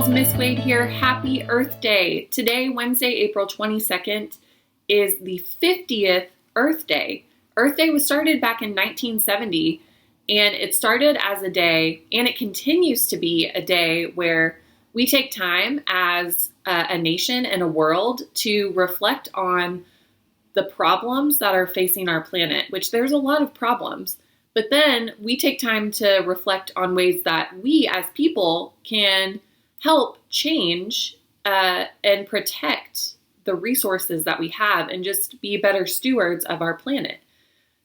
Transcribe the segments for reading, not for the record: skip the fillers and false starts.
girls, Miss Wade here. Happy Earth Day. Today, Wednesday, April 22nd, is the 50th Earth Day. Earth Day was started back in 1970, and it started as a day, and it continues to be a day where we take time as a nation and a world to reflect on the problems that are facing our planet, which there's a lot of problems. But then we take time to reflect on ways that we as people can help change and protect the resources that we have and just be better stewards of our planet.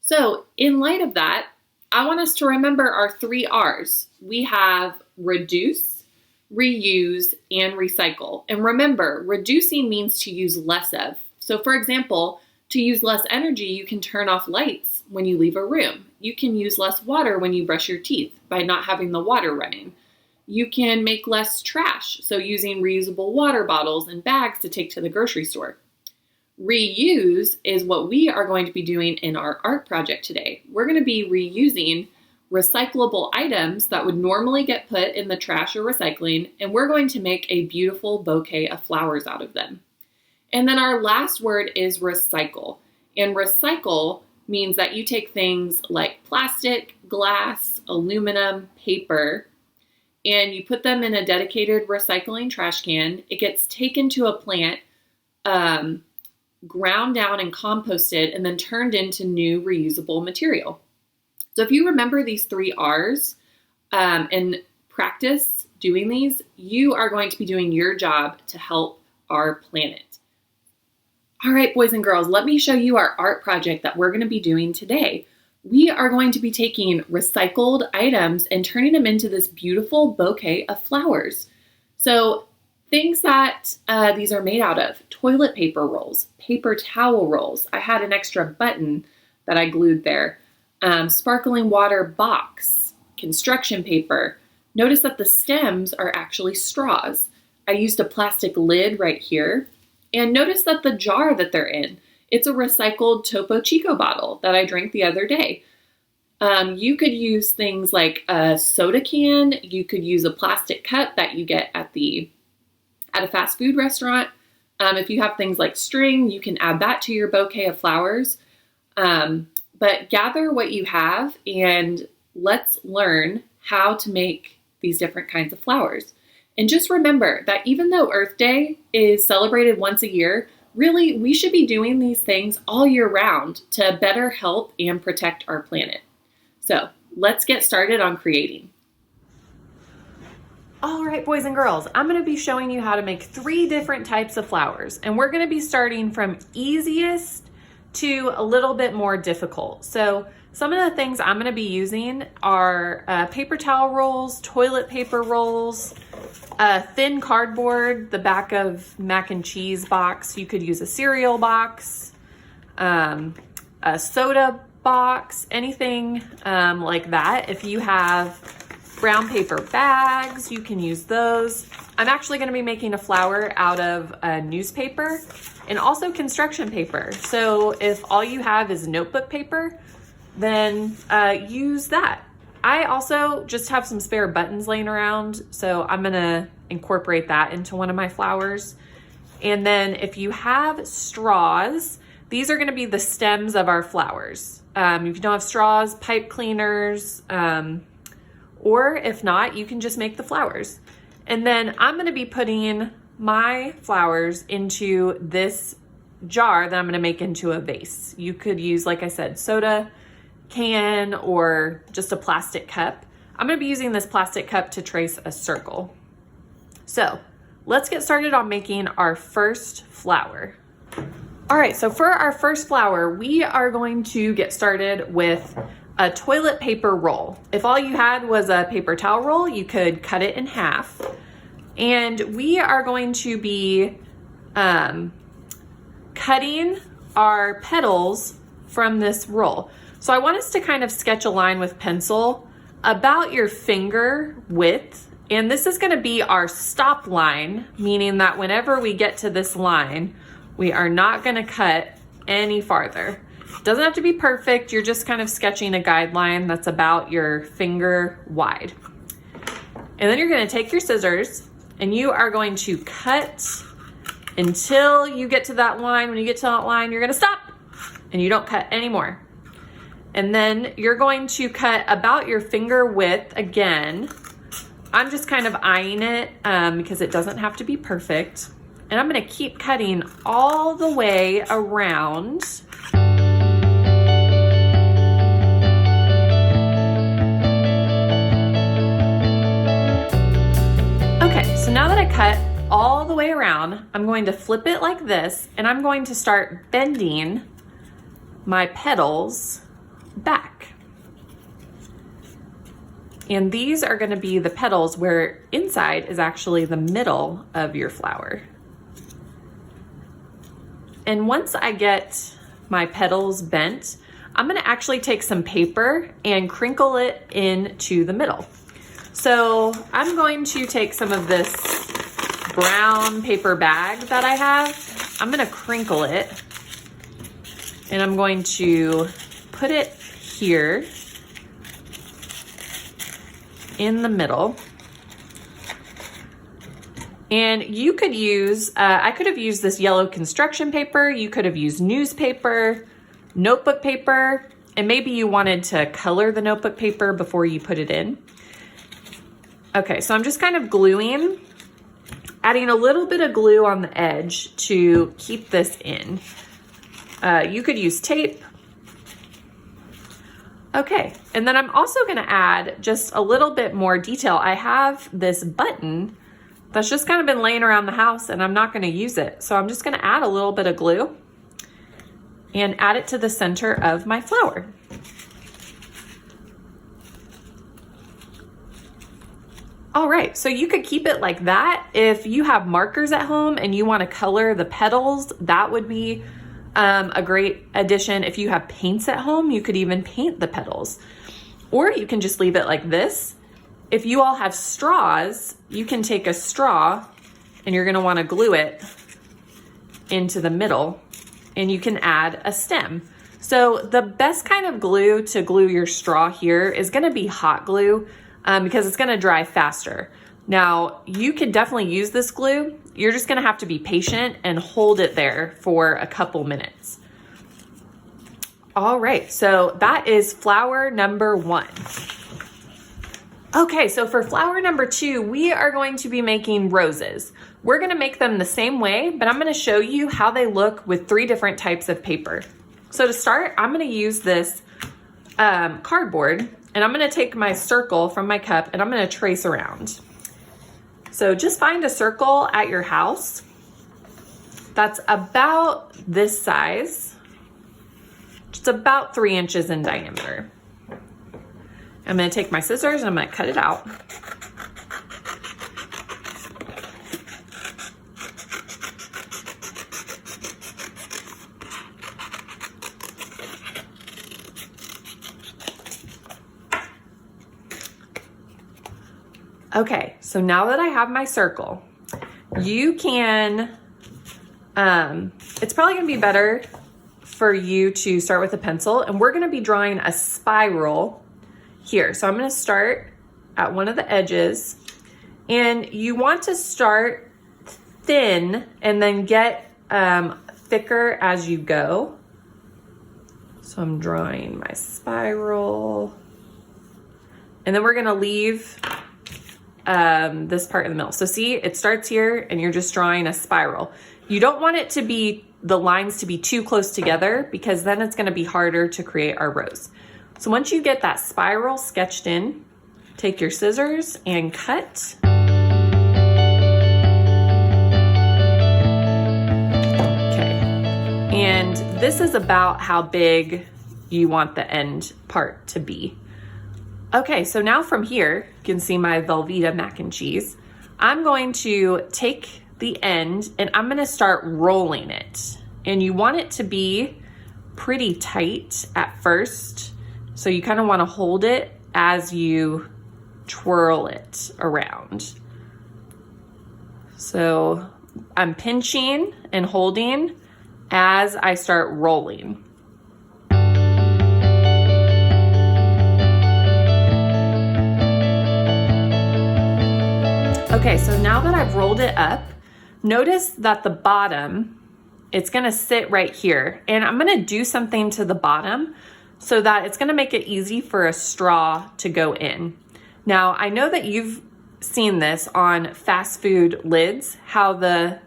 So in light of that, I want us to remember our 3 R's. We have reduce, reuse, and recycle. And remember, reducing means to use less of. So for example, to use less energy, you can turn off lights when you leave a room. You can use less water when you brush your teeth by not having the water running. You can make less trash, so using reusable water bottles and bags to take to the grocery store. Reuse is what we are going to be doing in our art project today. We're going to be reusing recyclable items that would normally get put in the trash or recycling, and we're going to make a beautiful bouquet of flowers out of them. And then our last word is recycle. And recycle means that you take things like plastic, glass, aluminum, paper, and you put them in a dedicated recycling trash can. It gets taken to a plant, ground down and composted, and then turned into new reusable material. So if you remember these 3 R's and practice doing these, you are going to be doing your job to help our planet. All right, boys and girls, let me show you our art project that we're going to be doing today. We are going to be taking recycled items and turning them into this beautiful bouquet of flowers. So things that these are made out of: toilet paper rolls, paper towel rolls. I had an extra button that I glued there. Sparkling water box, construction paper. Notice that the stems are actually straws. I used a plastic lid right here. And notice that the jar that they're in, it's a recycled Topo Chico bottle that I drank the other day. You could use things like a soda can. You could use a plastic cup that you get at a fast food restaurant. If you have things like string, you can add that to your bouquet of flowers. But gather what you have and let's learn how to make these different kinds of flowers. And just remember that even though Earth Day is celebrated once a year, really we should be doing these things all year round to better help and protect our planet. So let's get started on creating. All right, boys and girls, I'm going to be showing you how to make 3 different types of flowers. And we're going to be starting from easiest to a little bit more difficult. So some of the things I'm going to be using are paper towel rolls, toilet paper rolls, thin cardboard, the back of mac and cheese box. You could use a cereal box, a soda box, anything like that. If you have brown paper bags, you can use those. I'm actually going to be making a flower out of a newspaper and also construction paper. So if all you have is notebook paper, then use that. I also just have some spare buttons laying around, so I'm gonna incorporate that into one of my flowers. And then if you have straws, these are gonna be the stems of our flowers. If you don't have straws, pipe cleaners, or if not, you can just make the flowers. And then I'm gonna be putting my flowers into this jar that I'm gonna make into a vase. You could use, like I said, soda can or just a plastic cup. I'm going to be using this plastic cup to trace a circle. So let's get started on making our first flower. All right, so for our first flower, we are going to get started with a toilet paper roll. If all you had was a paper towel roll, you could cut it in half. And we are going to be cutting our petals from this roll. So I want us to kind of sketch a line with pencil about your finger width. And this is going to be our stop line, meaning that whenever we get to this line, we are not going to cut any farther. Doesn't have to be perfect. You're just kind of sketching a guideline that's about your finger wide. And then you're going to take your scissors and you are going to cut until you get to that line. When you get to that line, you're gonna stop and you don't cut anymore. And then you're going to cut about your finger width again. I'm just kind of eyeing it because it doesn't have to be perfect. And I'm gonna keep cutting all the way around. Okay, so now that I cut all the way around, I'm going to flip it like this, and I'm going to start bending my petals back. And these are going to be the petals where inside is actually the middle of your flower. And once I get my petals bent, I'm going to actually take some paper and crinkle it into the middle. So I'm going to take some of this brown paper bag that I have. I'm going to crinkle it, and I'm going to put it here in the middle. And you could use, I could have used this yellow construction paper. You could have used newspaper, notebook paper, and maybe you wanted to color the notebook paper before you put it in. Okay, so I'm just kind of gluing, adding a little bit of glue on the edge to keep this in. You could use tape. Okay, and then I'm also gonna add just a little bit more detail. I have this button that's just kind of been laying around the house and I'm not gonna use it. So I'm just gonna add a little bit of glue and add it to the center of my flower. All right, so you could keep it like that. If you have markers at home and you want to color the petals, that would be a great addition. If you have paints at home, you could even paint the petals. Or you can just leave it like this. If you all have straws, you can take a straw and you're gonna wanna glue it into the middle, and you can add a stem. So the best kind of glue to glue your straw here is gonna be hot glue because it's gonna dry faster. Now, you could definitely use this glue. You're just gonna have to be patient and hold it there for a couple minutes. All right, so that is flower number 1. Okay, so for flower number 2, we are going to be making roses. We're gonna make them the same way, but I'm gonna show you how they look with 3 different types of paper. So to start, I'm gonna use this cardboard, and I'm gonna take my circle from my cup and I'm gonna trace around. So just find a circle at your house that's about this size, just about 3 inches in diameter. I'm gonna take my scissors and I'm gonna cut it out. Okay, so now that I have my circle, you can, it's probably gonna be better for you to start with a pencil, and we're gonna be drawing a spiral here. So I'm gonna start at one of the edges, and you want to start thin and then get thicker as you go. So I'm drawing my spiral, and then we're gonna leave this part in the middle. So see, it starts here and you're just drawing a spiral. You don't want it to be, the lines to be too close together, because then it's gonna be harder to create our rose. So once you get that spiral sketched in, take your scissors and cut. Okay, and this is about how big you want the end part to be. Okay, so now from here, you can see my Velveeta mac and cheese. I'm going to take the end and I'm gonna start rolling it. And you want it to be pretty tight at first. So you kind of wanna hold it as you twirl it around. So I'm pinching and holding as I start rolling. Okay, so now that I've rolled it up, notice that the bottom, it's gonna sit right here. And I'm gonna do something to the bottom so that it's gonna make it easy for a straw to go in. Now, I know that you've seen this on fast food lids, how the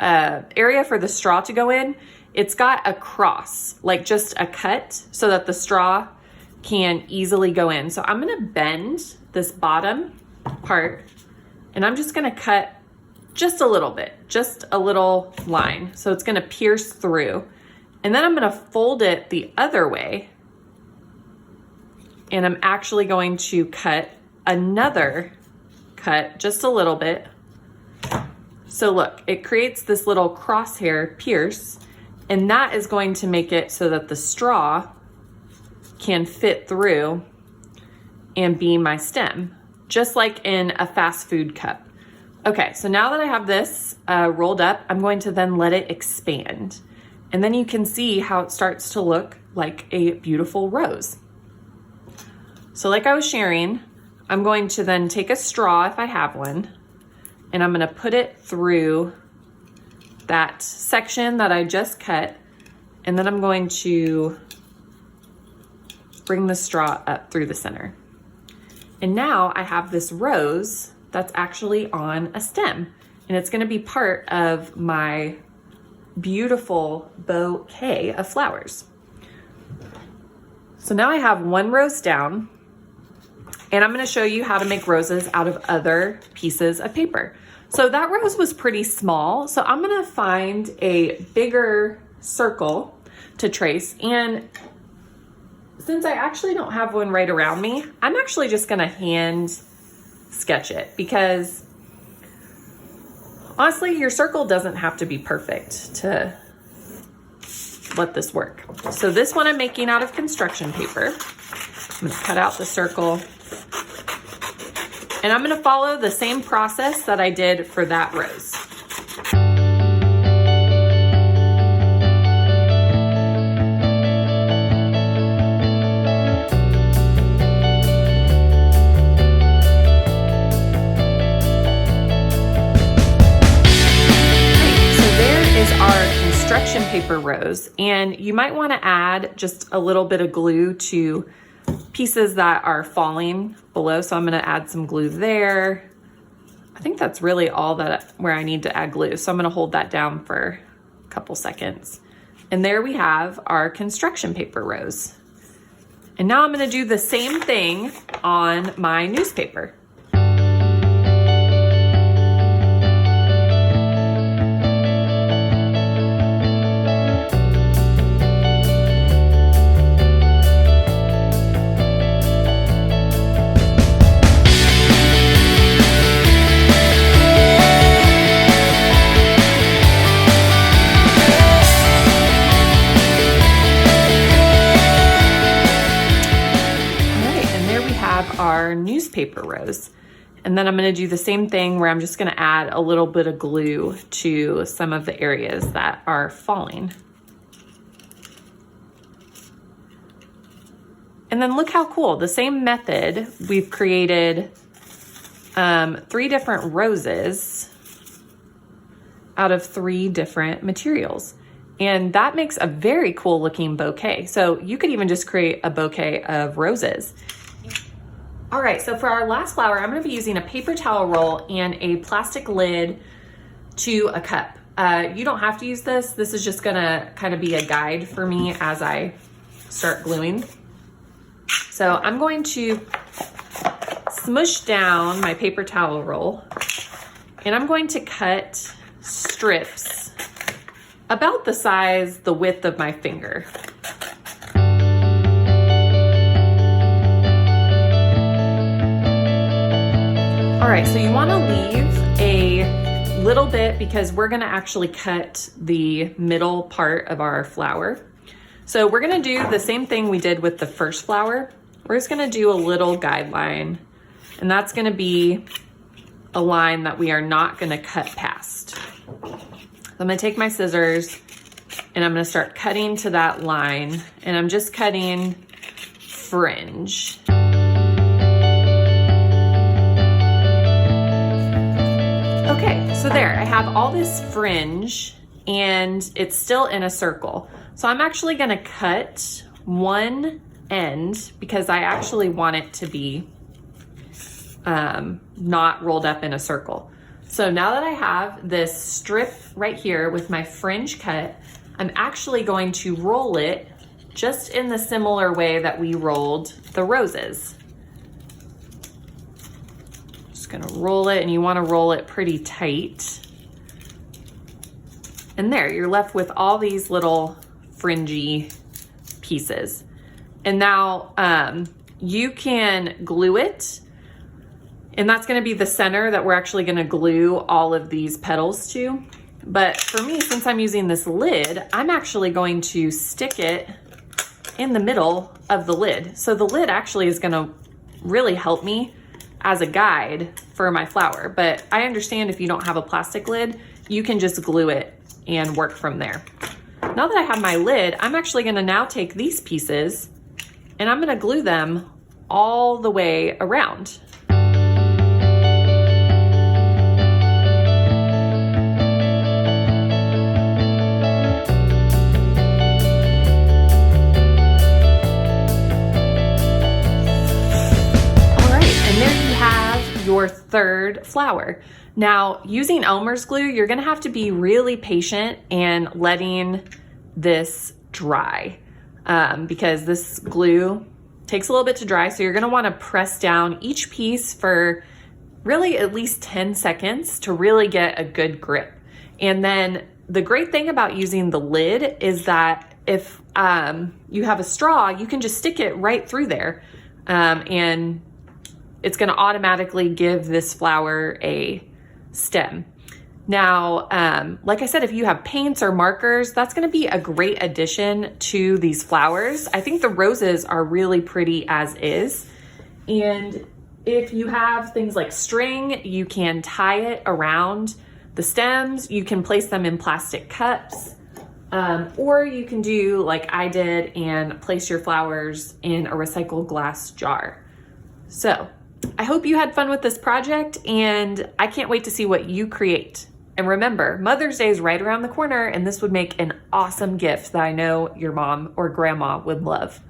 area for the straw to go in, it's got a cross, like just a cut so that the straw can easily go in. So I'm gonna bend this bottom part and I'm just gonna cut just a little bit, just a little line. So it's gonna pierce through. And then I'm gonna fold it the other way. And I'm actually going to cut another cut, just a little bit. So look, it creates this little crosshair pierce, and that is going to make it so that the straw can fit through and be my stem, just like in a fast food cup. Okay, so now that I have this rolled up, I'm going to then let it expand. And then you can see how it starts to look like a beautiful rose. So like I was sharing, I'm going to then take a straw if I have one, and I'm gonna put it through that section that I just cut, and then I'm going to bring the straw up through the center. And now I have this rose that's actually on a stem, and it's gonna be part of my beautiful bouquet of flowers. So now I have one rose down, and I'm gonna show you how to make roses out of other pieces of paper. So that rose was pretty small, so I'm gonna find a bigger circle to trace. And since I actually don't have one right around me, I'm actually just gonna hand sketch it, because honestly, your circle doesn't have to be perfect to let this work. So this one I'm making out of construction paper. I'm gonna cut out the circle. And I'm gonna follow the same process that I did for that rose. Construction paper rose, and you might want to add just a little bit of glue to pieces that are falling below. So I'm going to add some glue there. I think that's really all that where I need to add glue. So I'm going to hold that down for a couple seconds. And there we have our construction paper rose. And now I'm going to do the same thing on my newspaper. Our newspaper rose. And then I'm going to do the same thing where I'm just going to add a little bit of glue to some of the areas that are falling. And then look how cool. The same method, we've created 3 different roses out of 3 different materials. And that makes a very cool looking bouquet. So you could even just create a bouquet of roses. All right, so for our last flower, I'm gonna be using a paper towel roll and a plastic lid to a cup. You don't have to use this. This is just gonna kind of be a guide for me as I start gluing. So I'm going to smush down my paper towel roll, and I'm going to cut strips about the width of my finger. All right, so you want to leave a little bit because we're going to actually cut the middle part of our flower. So we're going to do the same thing we did with the first flower. We're just going to do a little guideline, and that's going to be a line that we are not going to cut past. So I'm going to take my scissors and I'm going to start cutting to that line, and I'm just cutting fringe. So there, I have all this fringe and it's still in a circle. So I'm actually gonna cut one end because I actually want it to be not rolled up in a circle. So now that I have this strip right here with my fringe cut, I'm actually going to roll it just in the similar way that we rolled the roses. Just gonna roll it, and you wanna roll it pretty tight. And there, you're left with all these little fringy pieces. And now you can glue it, and that's gonna be the center that we're actually gonna glue all of these petals to. But for me, since I'm using this lid, I'm actually going to stick it in the middle of the lid. So the lid actually is gonna really help me as a guide for my flower. But I understand if you don't have a plastic lid, you can just glue it and work from there. Now that I have my lid, I'm actually gonna now take these pieces and I'm gonna glue them all the way around. Your third flower. Now, using Elmer's glue, you're gonna have to be really patient and letting this dry because this glue takes a little bit to dry. So you're gonna wanna press down each piece for really at least 10 seconds to really get a good grip. And then the great thing about using the lid is that if you have a straw, you can just stick it right through there and it's gonna automatically give this flower a stem. Now, like I said, if you have paints or markers, that's gonna be a great addition to these flowers. I think the roses are really pretty as is. And if you have things like string, you can tie it around the stems. You can place them in plastic cups, or you can do like I did and place your flowers in a recycled glass jar. So, I hope you had fun with this project, and I can't wait to see what you create. And remember, Mother's Day is right around the corner, and this would make an awesome gift that I know your mom or grandma would love.